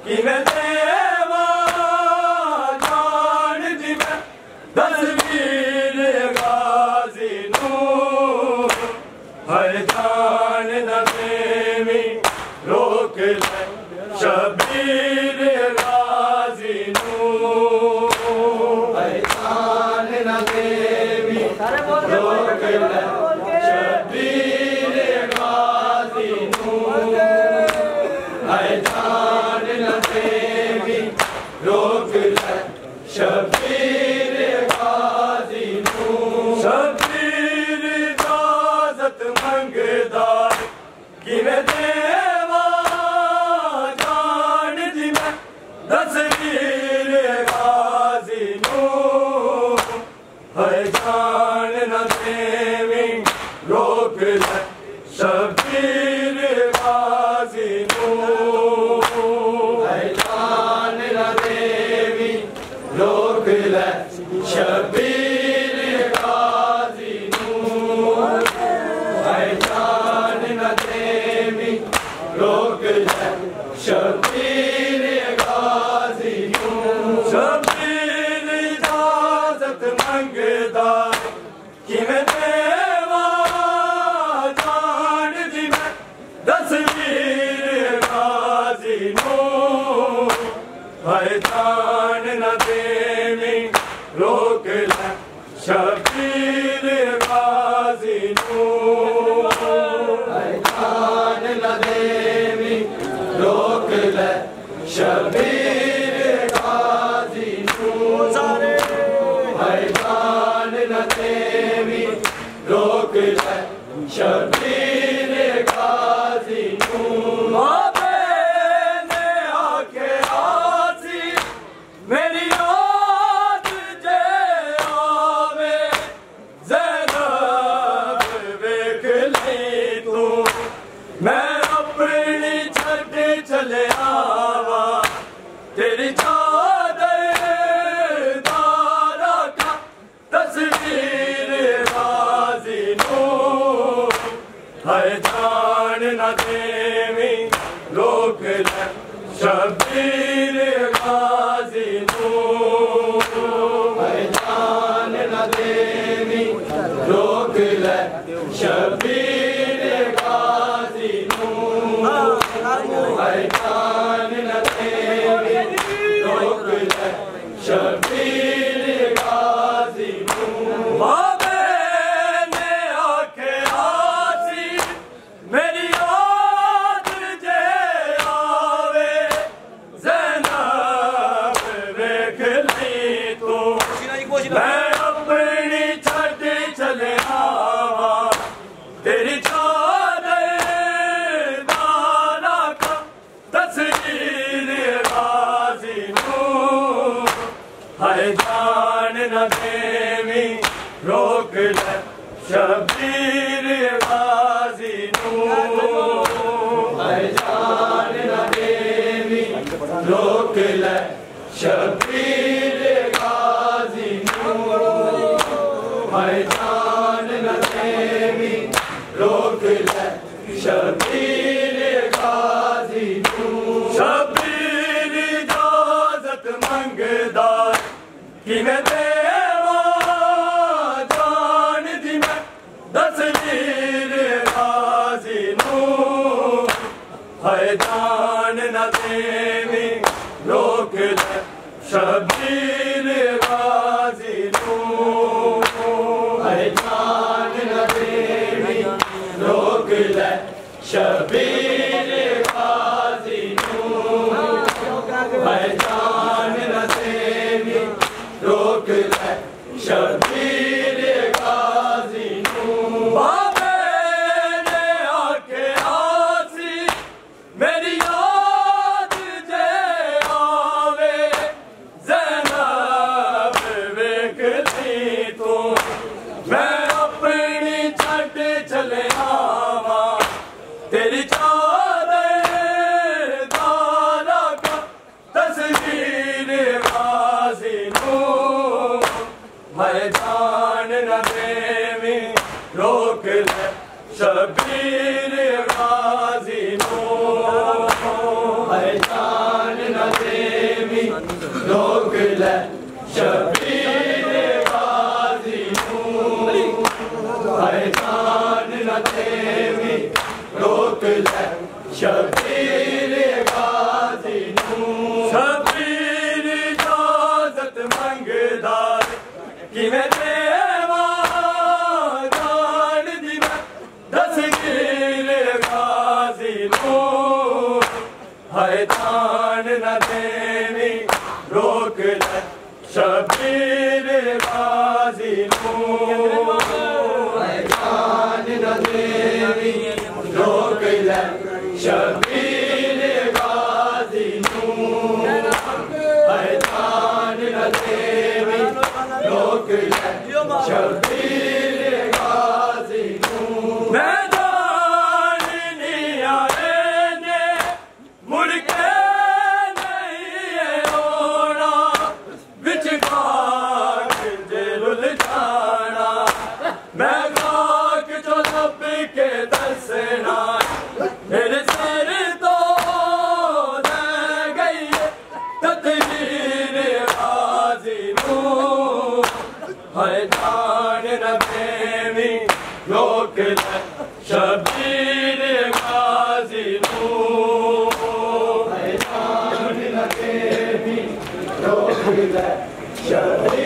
कि मैं देवा जान दी मैं तस्वीर गाजी नू है जान न देवी रोक ले शबीर गाजी नू है जान न देवी रोक ले शबीर गाजी नू है जान न देवी रोक ले शबीर गाजी नू शबीर इजाजत मंगदा कि मैं देवा जान दी मैं तस्वीर गाजी नू है जान न देवी रोक ले शबीर गाजी नू है जान न देवी रोक ले शबीर गाजी नू है जान न देवी रोक ले शबीर गाजी नू शबीर इजाजत मंगदा कि मैं देवा जान दी मैं तस्वीर गाजी नू है जान न देवी रोक ले शबीर गाजी नू है जान न देवी रोक ले शबीर गाजी नू है जान न देवी रोक ले शबीर गाजी नू मेरी याद जे आवे ज़ैनब वेख ले तू मैं अपनी छड़ चले आवा तेरी चादर दारा का तस्वीर गाजी नू है जान न देवी रोक ले शबीर गाजी नू है जान न देवी रोक ले शबीर गाजी नू है जान न देवी रोक ले शबीर गाजी नू मैंने आंखें आसी मेरी याद जे आवे ज़ैनब वेख ली तू मैं अपनी छड़ चले आवा तेरी चादर दारा का तस्वीर गाजी नू है जान न देवी रोक ले शबीर गाजी नू है जान न देवी रोक ले शबीर गाजी नू है जान न देवी रोक ले शबीर गाजी नू शबीर इजाजत मंगदा कि मैं देवा जान दी मैं तस्वीर गाजी नू है जान न देवी रोक ले शबीर गाजी नू है जान न देवी रोक ले शबीर गाजी नू है जान न देवी रोक ले शबीर गाजी नू मैंने आंखें आसी मेरी याद जे आवे ज़ैनब वेख ली तू मैं अपनी छड़ चले आवा तेरी चादर दारा का तस्वीर गाजी नू है जान न देवी रोक ले शबीर गाजी नू है जान न रोक ले शबीर गाजी पहचान न देवी रोक ले शबीर गाजी शबीर इजाजत मंगदार कि मैं देवा जान दी मैं दसगीर गाजी पहचान न देवी रोक ले शबीर गाजी पहचान न देवी रोक ले शबीर गाजी पहचान न देवी रोक ले शबीर गाजी मैदान नहीं आए ने मुड़ के नहीं होना बिच खाक जेल जाना मैं खाक जो लब के दसना मेरे सर तो दे गई तकदीर गाजी पहचान न देवी रोक ले शबीर गाजी पहचान न देवी रोक ले शबीर